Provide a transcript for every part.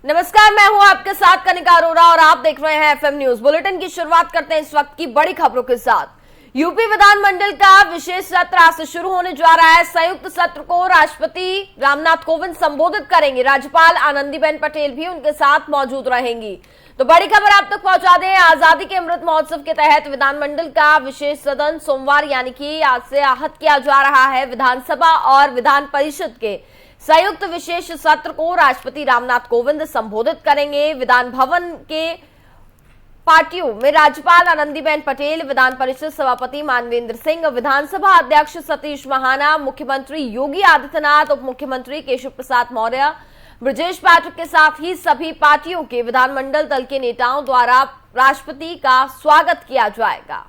नमस्कार, मैं हूं आपके साथ कनिका अरोरा और आप देख रहे हैं एफएम न्यूज बुलेटिन की शुरुआत करते हैं इस वक्त की बड़ी खबरों के साथ। यूपी विधानमंडल का विशेष सत्र आज से शुरू होने जा रहा है। संयुक्त सत्र को राष्ट्रपति रामनाथ कोविंद संबोधित करेंगे। राज्यपाल आनंदीबेन पटेल भी उनके साथ मौजूद रहेंगी। तो बड़ी खबर आप तक पहुंचा दें। आजादी के अमृत महोत्सव के तहत विधानमंडल का विशेष सदन सोमवार यानी कि आज से आहत किया जा रहा है। विधानसभा और विधान परिषद के संयुक्त विशेष सत्र को राष्ट्रपति रामनाथ कोविंद संबोधित करेंगे। विधान भवन के पार्टियों में राज्यपाल आनंदीबेन पटेल, विधान परिषद सभापति मानवेंद्र सिंह, विधानसभा अध्यक्ष सतीश महाना, मुख्यमंत्री योगी आदित्यनाथ, उप मुख्यमंत्री केशव प्रसाद मौर्य, ब्रजेश पाठक के साथ ही सभी पार्टियों के विधानमंडल दल के नेताओं द्वारा राष्ट्रपति का स्वागत किया जाएगा।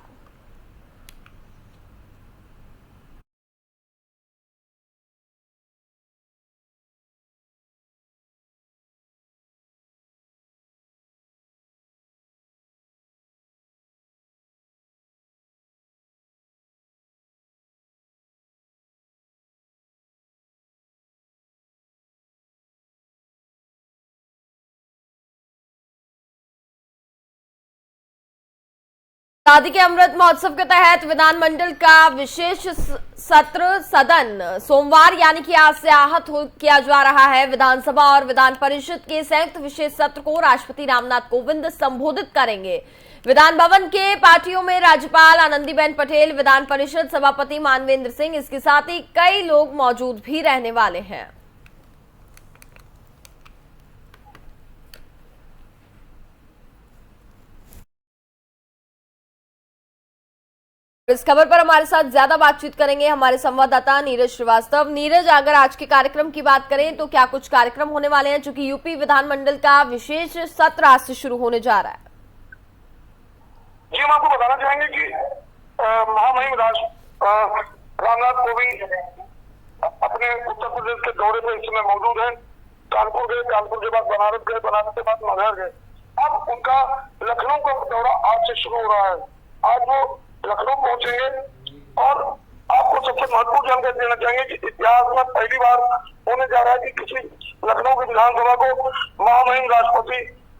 आजादी के अमृत महोत्सव के तहत विधानमंडल का विशेष सत्र सदन सोमवार यानी कि आज से आहत किया जा रहा है। विधानसभा और विधान परिषद के संयुक्त विशेष सत्र को राष्ट्रपति रामनाथ कोविंद संबोधित करेंगे। विधान भवन के पार्टियों में राज्यपाल आनंदीबेन पटेल, विधान परिषद सभापति मानवेंद्र सिंह, इसके साथ ही कई लोग मौजूद भी रहने वाले हैं। इस खबर पर हमारे साथ ज्यादा बातचीत करेंगे हमारे संवाददाता नीरज श्रीवास्तव। नीरज, अगर आज के कार्यक्रम की बात करें तो क्या कुछ कार्यक्रम होने वाले हैं, चूंकि यूपी विधानमंडल का विशेष सत्र आज से शुरू होने जा रहा है? जी, हम आपको बताना चाहेंगे कि महामहिम रामनाथ कोविंद अपने उत्तर प्रदेश के दौरे पर इस समय मौजूद हैं। कानपुर गए, कानपुर के बाद बनारस गए, बनारस के बाद मगहर गए। अब उनका लखनऊ का दौरा आज से शुरू हो रहा है। आज वो लखनऊ पहुंचेंगे और आपको सबसे महत्वपूर्ण जानकारी देना चाहेंगे कि इतिहास में पहली बार होने जा रहा है कि किसी लखनऊ की विधानसभा को महामहिम राष्ट्रपति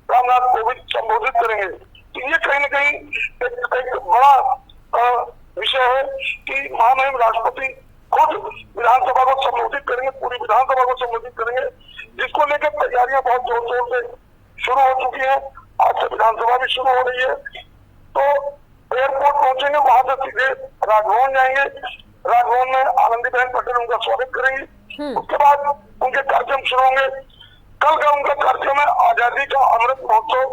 रामनाथ कोविंद संबोधित करेंगे। तो ये कहीं न कहीं एक बड़ा विषय है कि महामहिम राष्ट्रपति खुद विधानसभा को संबोधित करेंगे, पूरी विधानसभा को संबोधित करेंगे, जिसको लेकर तैयारियां बहुत जोर शोर से शुरू हो चुकी है। आज से विधानसभा भी शुरू हो रही है। तो एयरपोर्ट पहुंचेंगे, वहां से सीधे राजभवन जाएंगे। राजभवन में आनंदीबेन पटेल उनका स्वागत करेंगी। उसके बाद उनके कार्यक्रम शुरू होंगे। कल का उनका कार्यक्रम है आजादी का अमृत महोत्सव,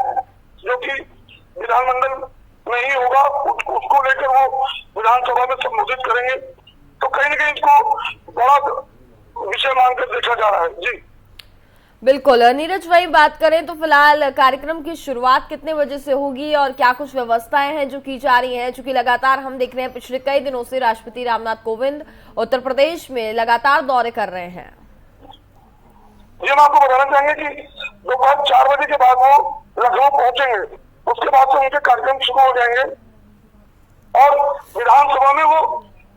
जो कि विधानमंडल में ही होगा। उसको लेकर वो विधानसभा में संबोधित करेंगे। तो कहीं न कहीं इसको बड़ा विषय मानकर देखा जा रहा है। जी बिल्कुल नीरज, वही बात करें तो फिलहाल कार्यक्रम की शुरुआत कितने बजे से होगी और क्या कुछ व्यवस्थाएं हैं जो की जा रही हैं, क्योंकि लगातार हम देख रहे हैं पिछले कई दिनों से राष्ट्रपति रामनाथ कोविंद उत्तर प्रदेश में लगातार दौरे कर रहे हैं। ये हम आपको बताना चाहेंगे कि दोपहर 4 बजे के बाद वो लखनऊ पहुंचेंगे। उसके बाद से उनके कार्यक्रम शुरू हो जाएंगे और विधानसभा में वो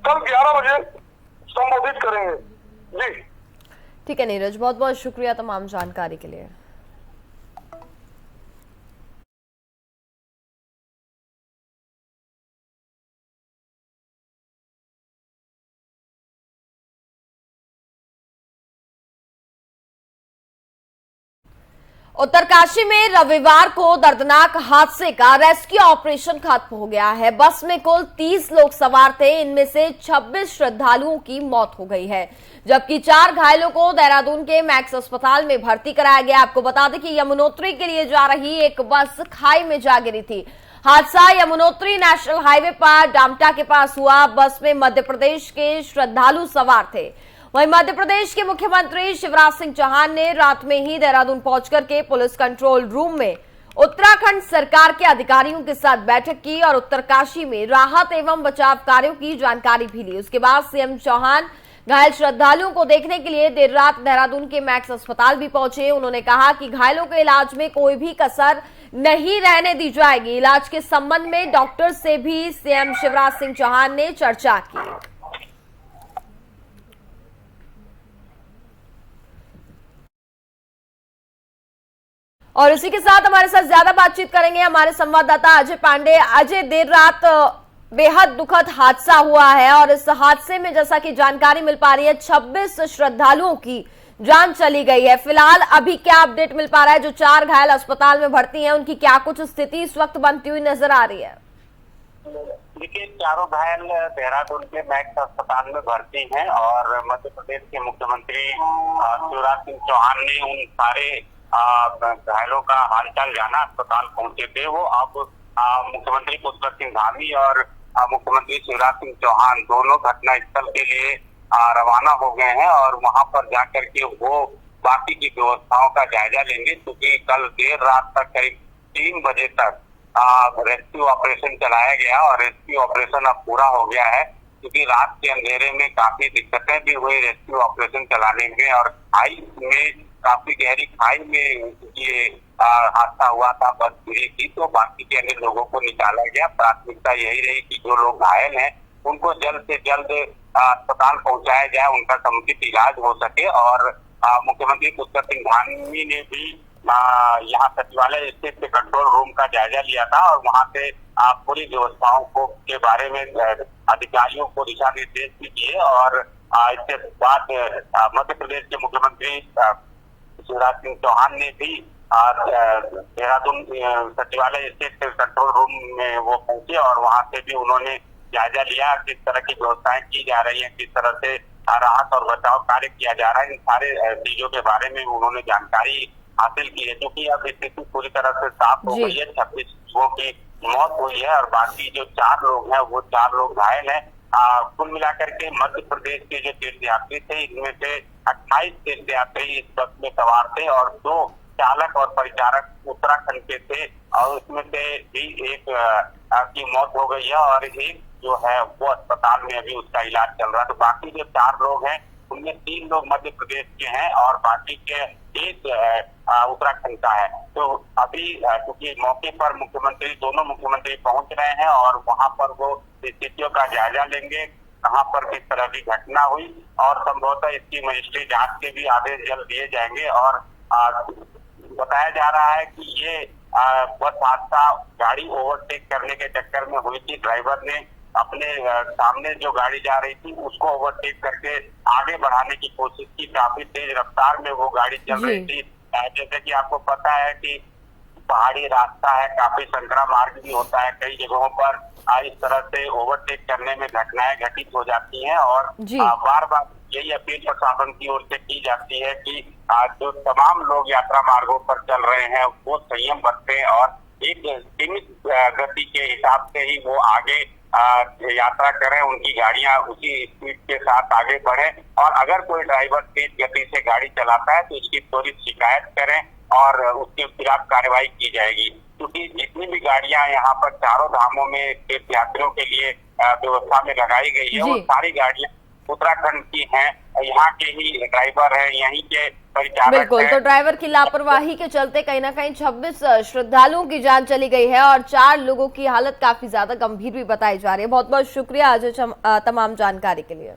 कल 11 बजे संबोधित करेंगे। जी ठीक है नीरज, बहुत बहुत शुक्रिया तमाम जानकारी के लिए। उत्तरकाशी में रविवार को दर्दनाक हादसे का रेस्क्यू ऑपरेशन खत्म हो गया है। बस में कुल 30 लोग सवार थे। इनमें से 26 श्रद्धालुओं की मौत हो गई है, जबकि 4 घायलों को देहरादून के मैक्स अस्पताल में भर्ती कराया गया। आपको बता दें कि यमुनोत्री के लिए जा रही एक बस खाई में जा गिरी थी। हादसा यमुनोत्री नेशनल हाईवे पर डामटा के पास हुआ। बस में मध्य प्रदेश के श्रद्धालु सवार थे। वहीं मध्य प्रदेश के मुख्यमंत्री शिवराज सिंह चौहान ने रात में ही देहरादून पहुंचकर के पुलिस कंट्रोल रूम में उत्तराखंड सरकार के अधिकारियों के साथ बैठक की और उत्तरकाशी में राहत एवं बचाव कार्यों की जानकारी भी ली। उसके बाद सीएम चौहान घायल श्रद्धालुओं को देखने के लिए देर रात देहरादून के मैक्स अस्पताल भी पहुंचे। उन्होंने कहा कि घायलों के इलाज में कोई भी कसर नहीं रहने दी जाएगी। इलाज के संबंध में डॉक्टर से भी सीएम शिवराज सिंह चौहान ने चर्चा की। और इसी के साथ हमारे साथ ज्यादा बातचीत करेंगे हमारे संवाददाता अजय पांडे। अजय, देर रात बेहद दुखद हादसा हुआ है और इस हादसे में जैसा कि जानकारी मिल पा रही है 26 श्रद्धालुओं की जान चली गई है। फिलहाल अभी क्या अपडेट मिल पा रहा है? जो 4 घायल अस्पताल में भर्ती हैं उनकी क्या कुछ स्थिति इस वक्त बनती हुई नजर आ रही है? देखिए, चारों घायल देहरादून के मैक्स अस्पताल में भर्ती हैं और मध्य प्रदेश के मुख्यमंत्री शिवराज सिंह चौहान ने उन सारे घायलों का हालचाल जाना, अस्पताल पहुंचे थे। वो अब मुख्यमंत्री पुष्कर सिंह धामी और मुख्यमंत्री शिवराज सिंह चौहान दोनों घटनास्थल के लिए रवाना हो गए हैं और वहां पर जाकर के वो बाकी की व्यवस्थाओं का जायजा लेंगे, क्योंकि कल देर रात तक करीब 3 बजे तक रेस्क्यू ऑपरेशन चलाया गया और रेस्क्यू ऑपरेशन अब पूरा हो गया है। क्योंकि रात के अंधेरे में काफी दिक्कतें भी हुई रेस्क्यू ऑपरेशन चलाने में और खाई में, काफी गहरी खाई में ये हादसा हुआ था बस गिरी थी, तो बाकी के अन्य लोगों को निकाला गया। प्राथमिकता यही रही कि जो लोग घायल हैं उनको जल्द से जल्द अस्पताल पहुंचाया जाए, उनका समुचित इलाज हो सके। और मुख्यमंत्री पुष्कर सिंह धामी ने भी यहाँ सचिवालय स्थित कंट्रोल रूम का जायजा लिया था और वहाँ से पूरी व्यवस्थाओं को के बारे में अधिकारियों को दिशा निर्देश भी दिए। और इसके बाद मध्य प्रदेश के मुख्यमंत्री शिवराज सिंह चौहान ने भी देहरादून सचिवालय स्थित कंट्रोल रूम में वो पहुंचे और वहां से भी उन्होंने जायजा लिया किस तरह की व्यवस्थाएं की जा रही हैं, किस तरह से राहत और बचाव कार्य किया जा रहा है। इन सारे चीजों के बारे में उन्होंने जानकारी हासिल की है, क्योंकि अब स्थिति पूरी तरह से साफ हो गई है। 26 लोगों की मौत हुई है और बाकी जो 4 लोग हैं वो 4 लोग घायल हैं। कुल मिलाकर के मध्य प्रदेश के जो तीर्थयात्री थे, इनमें से 28 तीर्थयात्री इस बस में सवार थे और 2 चालक और परिचारक उत्तराखंड के थे और उसमें से भी एक की मौत हो गई है और एक जो है वो अस्पताल में अभी उसका इलाज चल रहा है। तो बाकी जो 4 लोग हैं उनमें 3 लोग मध्य प्रदेश के हैं और बाकी के एक उत्तराखंड का है। तो अभी क्योंकि मौके पर दोनों मुख्यमंत्री पहुंच रहे हैं और वहां पर वो स्थितियों का जायजा लेंगे, कहां पर किस तरह की घटना हुई और संभवतः इसकी मजिस्ट्रेट जांच के भी आदेश जल्द दिए जाएंगे। और बताया जा रहा है कि ये बस हादसा गाड़ी ओवरटेक करने के चक्कर में हुई थी। ड्राइवर ने अपने सामने जो गाड़ी जा रही थी उसको ओवरटेक करके आगे बढ़ाने की कोशिश की। काफी तेज रफ्तार में वो गाड़ी चल रही थी। जैसे कि आपको पता है कि पहाड़ी रास्ता है, काफी संकरा मार्ग भी होता है, कई जगहों पर इस तरह से ओवरटेक करने में घटनाएं घटित हो जाती हैं और बार बार यही अपील प्रशासन की ओर से की जाती है कि जो तमाम लोग यात्रा मार्गों पर चल रहे हैं वो संयम बरतें और एक सीमित गति के हिसाब से ही वो आगे यात्रा करें, उनकी गाड़ियां उसी स्पीड के साथ आगे बढ़ें। और अगर कोई ड्राइवर तेज गति से गाड़ी चलाता है तो उसकी त्वरित शिकायत करें और उसके खिलाफ कार्रवाई की जाएगी। क्योंकि जितनी भी गाड़ियां यहाँ पर चारों धामों में तीर्थयात्रियों के लिए व्यवस्था में लगाई गई है वो सारी गाड़ियां उत्तराखंड की हैं, यहाँ के ही ड्राइवर हैं, यहीं के परिचारक हैं। बिल्कुल, तो ड्राइवर की लापरवाही के चलते कहीं ना कहीं 26 श्रद्धालुओं की जान चली गई है और 4 लोगों की हालत काफी ज्यादा गंभीर भी बताई जा रही है। बहुत बहुत शुक्रिया अजय तमाम जानकारी के लिए।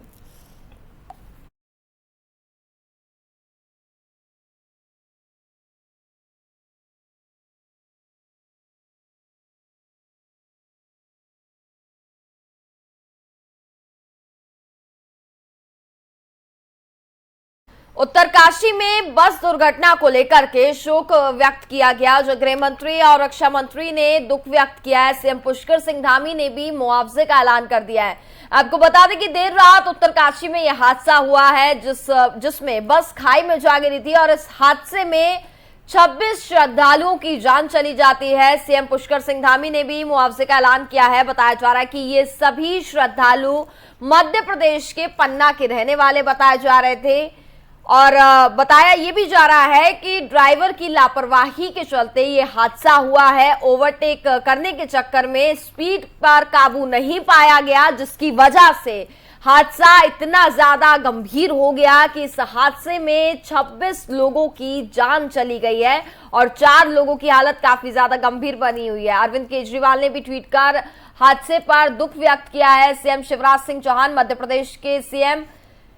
उत्तरकाशी में बस दुर्घटना को लेकर के शोक व्यक्त किया गया। जो गृह मंत्री और रक्षा मंत्री ने दुख व्यक्त किया है, सीएम पुष्कर सिंह धामी ने भी मुआवजे का ऐलान कर दिया है। आपको बता दें कि देर रात उत्तरकाशी में यह हादसा हुआ है जिसमें बस खाई में जा गिरी थी और इस हादसे में 26 श्रद्धालुओं की जान चली जाती है। सीएम पुष्कर सिंह धामी ने भी मुआवजे का ऐलान किया है। बताया जा रहा है कि ये सभी श्रद्धालु मध्य प्रदेश के पन्ना के रहने वाले बताए जा रहे थे और बताया ये भी जा रहा है कि ड्राइवर की लापरवाही के चलते ये हादसा हुआ है। ओवरटेक करने के चक्कर में स्पीड पर काबू नहीं पाया गया, जिसकी वजह से हादसा इतना ज्यादा गंभीर हो गया कि इस हादसे में 26 लोगों की जान चली गई है और 4 लोगों की हालत काफी ज्यादा गंभीर बनी हुई है। अरविंद केजरीवाल ने भी ट्वीट कर हादसे पर दुख व्यक्त किया है। सीएम शिवराज सिंह चौहान, मध्य प्रदेश के सीएम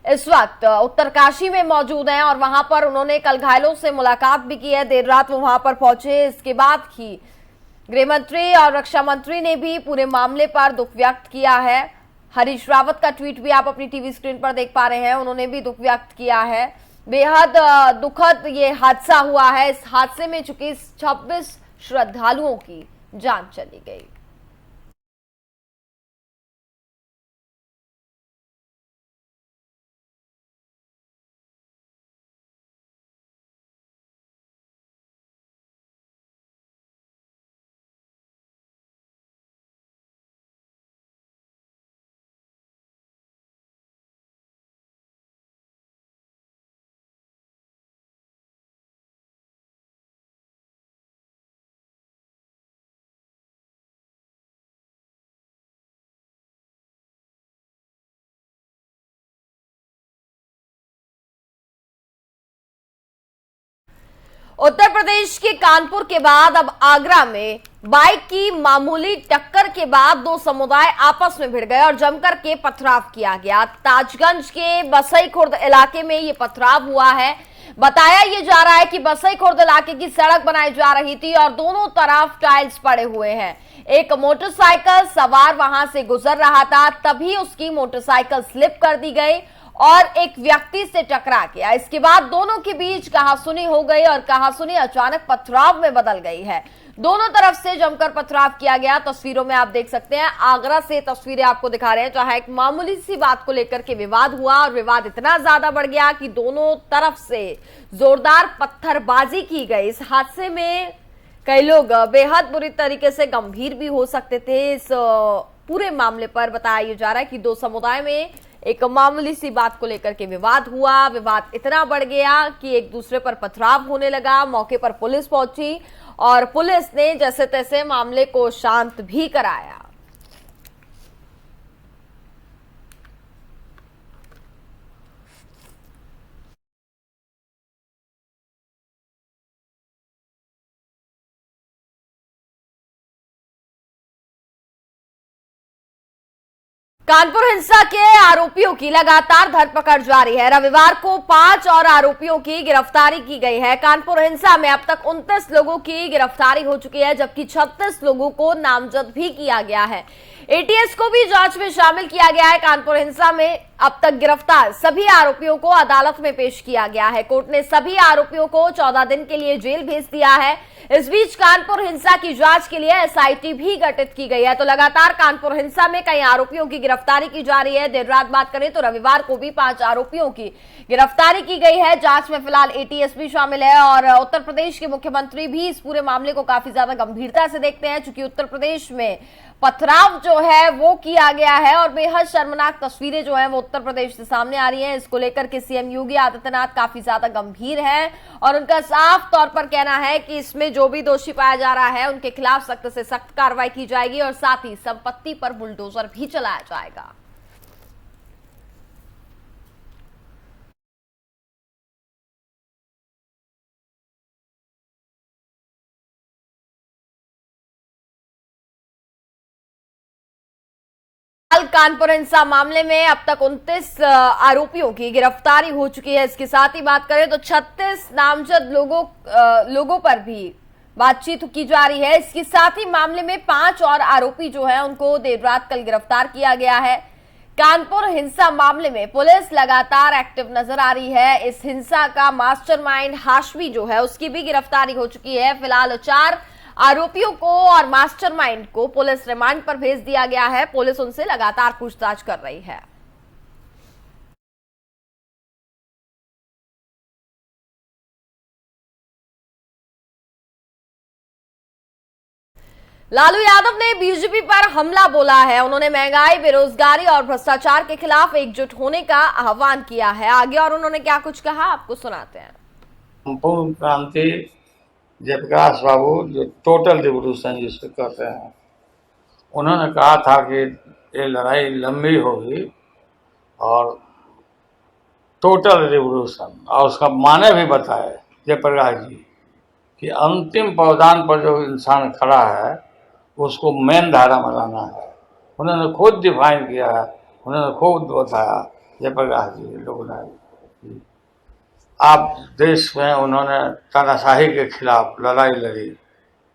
इस वक्त उत्तरकाशी में मौजूद हैं और वहां पर उन्होंने कल घायलों से मुलाकात भी की है। देर रात वो वहां पर पहुंचे। इसके बाद ही गृह मंत्री और रक्षा मंत्री ने भी पूरे मामले पर दुख व्यक्त किया है। हरीश रावत का ट्वीट भी आप अपनी टीवी स्क्रीन पर देख पा रहे हैं। उन्होंने भी दुख व्यक्त किया है। बेहद दुखद ये हादसा हुआ है। इस हादसे में चूंकि 26 श्रद्धालुओं की जान चली गई। उत्तर प्रदेश के कानपुर के बाद अब आगरा में बाइक की मामूली टक्कर के बाद दो समुदाय आपस में भिड़ गए और जमकर के पथराव किया गया। ताजगंज के बसई खुर्द इलाके में ये पथराव हुआ है। बताया ये जा रहा है कि बसई खुर्द इलाके की सड़क बनाई जा रही थी और दोनों तरफ टाइल्स पड़े हुए हैं। एक मोटरसाइकिल सवार वहां से गुजर रहा था, तभी उसकी मोटरसाइकिल स्लिप कर दी गई और एक व्यक्ति से टकरा गया। इसके बाद दोनों के बीच कहासुनी हो गई और कहासुनी अचानक पथराव में बदल गई है। दोनों तरफ से जमकर पथराव किया गया। तस्वीरों में आप देख सकते हैं, आगरा से तस्वीरें आपको दिखा रहे हैं, जहां एक मामूली सी बात को लेकर के विवाद हुआ और विवाद इतना ज्यादा बढ़ गया कि दोनों तरफ से जोरदार पत्थरबाजी की गई। इस हादसे में कई लोग बेहद बुरी तरीके से गंभीर भी हो सकते थे। इस पूरे मामले पर बताया जा रहा है कि दो समुदाय में एक मामूली सी बात को लेकर के विवाद हुआ। विवाद इतना बढ़ गया कि एक दूसरे पर पथराव होने लगा। मौके पर पुलिस पहुंची और पुलिस ने जैसे तैसे मामले को शांत भी कराया। कानपुर हिंसा के आरोपियों की लगातार धरपकड़ जारी है। रविवार को 5 और आरोपियों की गिरफ्तारी की गई है। कानपुर हिंसा में अब तक 29 लोगों की गिरफ्तारी हो चुकी है, जबकि 36 लोगों को नामजद भी किया गया है। एटीएस को भी जांच में शामिल किया गया है। कानपुर हिंसा में अब तक गिरफ्तार सभी आरोपियों को अदालत में पेश किया गया है। कोर्ट ने सभी आरोपियों को 14 दिन के लिए जेल भेज दिया है। इस बीच कानपुर हिंसा की जांच के लिए एसआईटी भी गठित की गई है। तो लगातार कानपुर हिंसा में कई आरोपियों की गिरफ्तारी की जा रही है। देर रात बात करें तो रविवार को भी 5 आरोपियों की गिरफ्तारी की गई है। जांच में फिलहाल एटीएस भी शामिल है और उत्तर प्रदेश के मुख्यमंत्री भी इस पूरे मामले को काफी ज्यादा गंभीरता से देखते हैं, चूंकि उत्तर प्रदेश में पथराव जो है वो किया गया है और बेहद शर्मनाक तस्वीरें जो है वो उत्तर प्रदेश से सामने आ रही हैं। इसको लेकर के सीएम योगी आदित्यनाथ काफी ज्यादा गंभीर है और उनका साफ तौर पर कहना है कि इसमें जो भी दोषी पाया जा रहा है उनके खिलाफ सख्त से सख्त कार्रवाई की जाएगी और साथ ही संपत्ति पर बुलडोजर भी चलाया जाएगा। कानपुर हिंसा मामले में अब तक 29 आरोपियों की गिरफ्तारी हो चुकी है। इसके साथ ही बात करें तो 36 नामजद लोगों पर भी बातचीत की जा रही है। इसके साथ ही मामले में 5 और आरोपी जो है उनको देर रात कल गिरफ्तार किया गया है। कानपुर हिंसा मामले में पुलिस लगातार एक्टिव नजर आ रही है। इस हिंसा का मास्टरमाइंड हाशमी जो है उसकी भी गिरफ्तारी हो चुकी है। फिलहाल 4 आरोपियों को और मास्टरमाइंड को पुलिस रिमांड पर भेज दिया गया है। पुलिस उनसे लगातार पूछताछ कर रही है। लालू यादव ने बीजेपी पर हमला बोला है। उन्होंने महंगाई, बेरोजगारी और भ्रष्टाचार के खिलाफ एकजुट होने का आह्वान किया है। आगे और उन्होंने क्या कुछ कहा आपको सुनाते हैं। संपूर्ण क्रांति जयप्रकाश बाबू जो टोटल रिवोल्यूशन जिसको कहते हैं, उन्होंने कहा था कि ये लड़ाई लंबी होगी और टोटल रिवोल्यूशन, और उसका माने भी बताए जयप्रकाश जी कि अंतिम पावदान पर जो इंसान खड़ा है उसको मेन धारा में लाना है। उन्होंने खुद डिफाइन किया है, उन्होंने खुद बताया जयप्रकाश जी लोकनायक जी। आप देश में उन्होंने तानाशाही के खिलाफ लड़ाई लड़ी,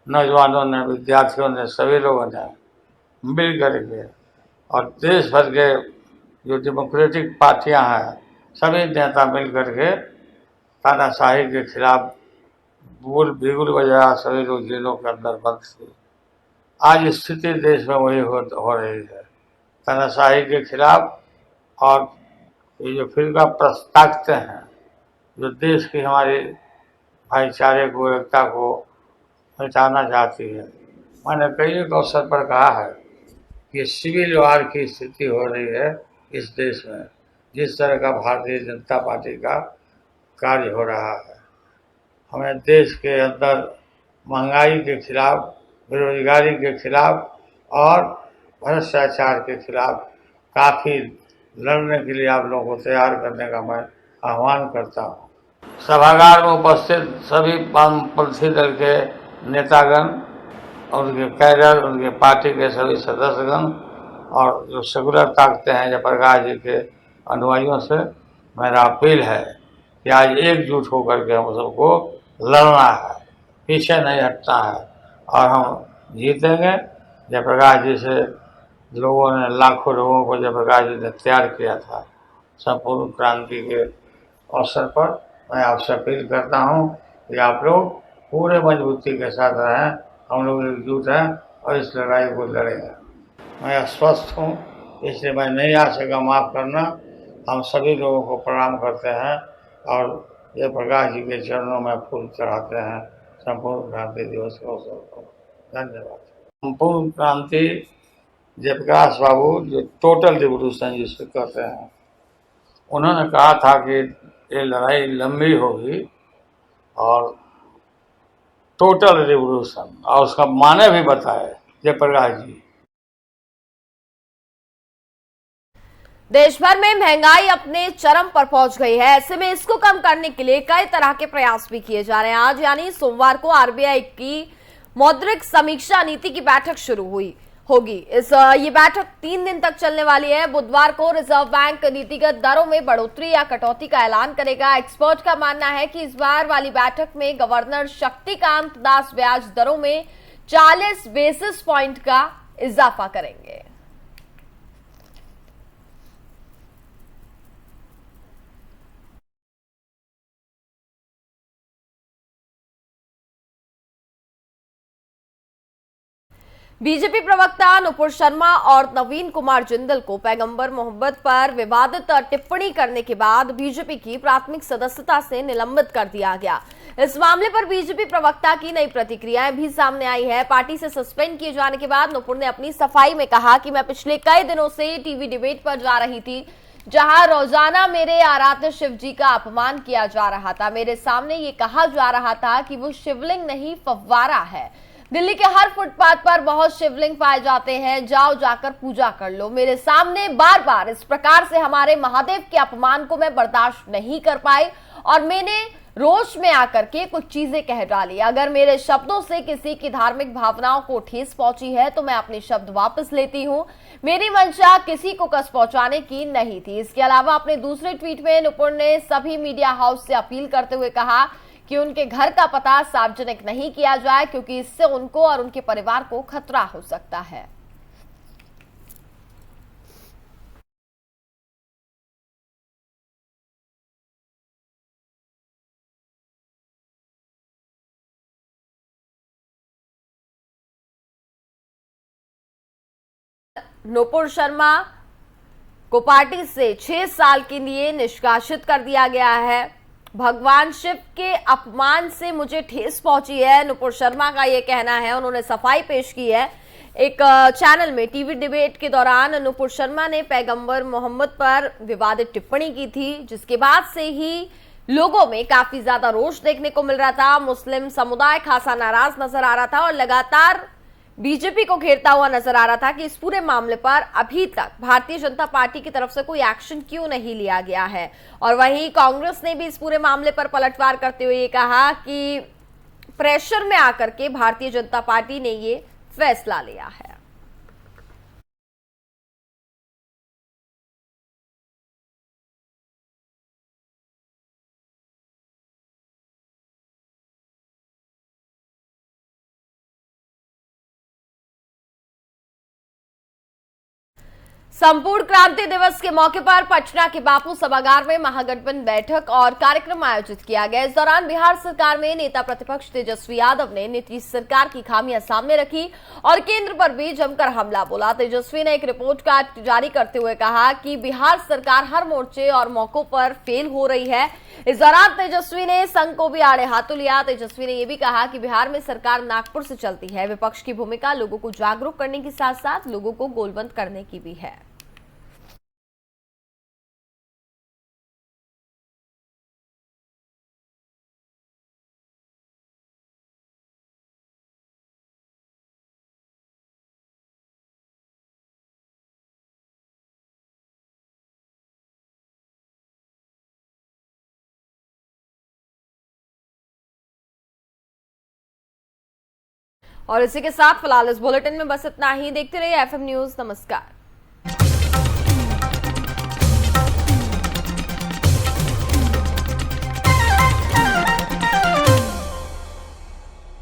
नौजवानों ने, विद्यार्थियों ने, सभी लोगों ने मिल करके, और देश भर के जो डेमोक्रेटिक पार्टियां हैं सभी नेता मिल करके तानाशाही के खिलाफ बिगुल बजाया, सभी लोग जेलों के अंदर बंद थे। आज स्थिति देश में वही हो रही है, तानाशाही के खिलाफ। और ये जो फिरका प्रस्तावते हैं, जो देश की हमारी भाईचारे को, एकता को मिटाना चाहती है। मैंने कई एक अवसर पर कहा है कि सिविल वार की स्थिति हो रही है इस देश में, जिस तरह का भारतीय जनता पार्टी का कार्य हो रहा है। हमें देश के अंदर महंगाई के खिलाफ, बेरोजगारी के खिलाफ और भ्रष्टाचार के खिलाफ काफ़ी लड़ने के लिए आप लोगों को तैयार करने का मैं आह्वान करता हूँ। सभागार में उपस्थित सभी वामपंथी दल के नेतागण, उनके कैडर, उनके पार्टी के सभी सदस्यगण और जो सेकुलर ताकतें हैं जयप्रकाश जी के अनुयायियों से मेरा अपील है कि आज एकजुट होकर के हम सबको लड़ना है, पीछे नहीं हटना है, और हम जीतेंगे। जयप्रकाश जी से लोगों ने, लाखों लोगों को जयप्रकाश जी ने तैयार किया था संपूर्ण क्रांति के अवसर पर। मैं आपसे अपील करता हूँ कि आप लोग पूरे मजबूती के साथ रहें, हम लोग एकजुट हैं और इस लड़ाई को लड़ेंगे। मैं अस्वस्थ हूँ, इसलिए मैं नहीं आ सका, माफ़ करना। हम सभी लोगों को प्रणाम करते हैं और जयप्रकाश जी के चरणों में फूल चढ़ाते हैं संपूर्ण क्रांति दिवस के अवसर पर। धन्यवाद। संपूर्ण क्रांति जयप्रकाश बाबू, जो टोटल रिवोल्यूशन जिसको कहते हैं, उन्होंने कहा था कि ये लड़ाई लंबी होगी और टोटल रिवोल्यूशन, और उसका माने भी बताए जयप्रकाश जी। देश भर में महंगाई अपने चरम पर पहुंच गई है। ऐसे में इसको कम करने के लिए कई तरह के प्रयास भी किए जा रहे हैं। आज यानी सोमवार को आरबीआई की मौद्रिक समीक्षा नीति की बैठक शुरू होगी। ये बैठक 3 दिन तक चलने वाली है। बुधवार को रिजर्व बैंक नीतिगत दरों में बढ़ोतरी या कटौती का ऐलान करेगा। एक्सपर्ट का मानना है कि इस बार वाली बैठक में गवर्नर शक्तिकांत दास ब्याज दरों में 40 बेसिस पॉइंट का इजाफा करेंगे। बीजेपी प्रवक्ता नुपुर शर्मा और नवीन कुमार जिंदल को पैगंबर मोहम्मद पर विवादित टिप्पणी करने के बाद बीजेपी की प्राथमिक सदस्यता से निलंबित कर दिया गया। इस मामले पर बीजेपी प्रवक्ता की नई प्रतिक्रियाएं भी सामने आई है। पार्टी से सस्पेंड किए जाने के बाद नुपुर ने अपनी सफाई में कहा कि मैं पिछले कई दिनों से टीवी डिबेट पर जा रही थी, जहां रोजाना मेरे आराध्य शिव जी का अपमान किया जा रहा था। मेरे सामने ये कहा जा रहा था कि वो शिवलिंग नहीं, फव्वारा है। दिल्ली के हर फुटपाथ पर बहुत शिवलिंग पाए जाते हैं, जाओ जाकर पूजा कर लो। मेरे सामने बार बार इस प्रकार से हमारे महादेव के अपमान को मैं बर्दाश्त नहीं कर पाई और मैंने रोष में आकर के कुछ चीजें कह डाली। अगर मेरे शब्दों से किसी की धार्मिक भावनाओं को ठेस पहुंची है तो मैं अपने शब्द वापस लेती हूं। मेरी मंशा किसी को कष्ट पहुंचाने की नहीं थी। इसके अलावा अपने दूसरे ट्वीट में नुपुर ने सभी मीडिया हाउस से अपील करते हुए कहा कि उनके घर का पता सार्वजनिक नहीं किया जाए, क्योंकि इससे उनको और उनके परिवार को खतरा हो सकता है। नुपुर शर्मा को पार्टी से 6 साल के लिए निष्कासित कर दिया गया है। भगवान शिव के अपमान से मुझे ठेस पहुंची है, नुपुर शर्मा का यह कहना है। उन्होंने सफाई पेश की है एक चैनल में। टीवी डिबेट के दौरान नुपुर शर्मा ने पैगंबर मोहम्मद पर विवादित टिप्पणी की थी, जिसके बाद से ही लोगों में काफी ज्यादा रोष देखने को मिल रहा था। मुस्लिम समुदाय खासा नाराज नजर आ रहा था और लगातार बीजेपी को घेरता हुआ नजर आ रहा था कि इस पूरे मामले पर अभी तक भारतीय जनता पार्टी की तरफ से कोई एक्शन क्यों नहीं लिया गया है। और वहीं कांग्रेस ने भी इस पूरे मामले पर पलटवार करते हुए ये कहा कि प्रेशर में आकर के भारतीय जनता पार्टी ने ये फैसला लिया है। संपूर्ण क्रांति दिवस के मौके पर पटना के बापू सभागार में महागठबंधन बैठक और कार्यक्रम आयोजित किया गया। इस दौरान बिहार सरकार में नेता प्रतिपक्ष तेजस्वी यादव ने नीतीश सरकार की खामियां सामने रखी और केंद्र पर भी जमकर हमला बोला। तेजस्वी ने एक रिपोर्ट कार्ड जारी करते हुए कहा कि बिहार सरकार हर मोर्चे और मौकों पर फेल हो रही है। इस दौरान तेजस्वी ने संघ को भी आड़े हाथों लिया। तेजस्वी ने यह भी कहा कि बिहार में सरकार नागपुर से चलती है। विपक्ष की भूमिका लोगों को जागरूक करने के साथ साथ लोगों को गोलबंद करने की भी है। और इसी के साथ फिलहाल इस बुलेटिन में बस इतना ही। देखते रहिए एफएम न्यूज। नमस्कार।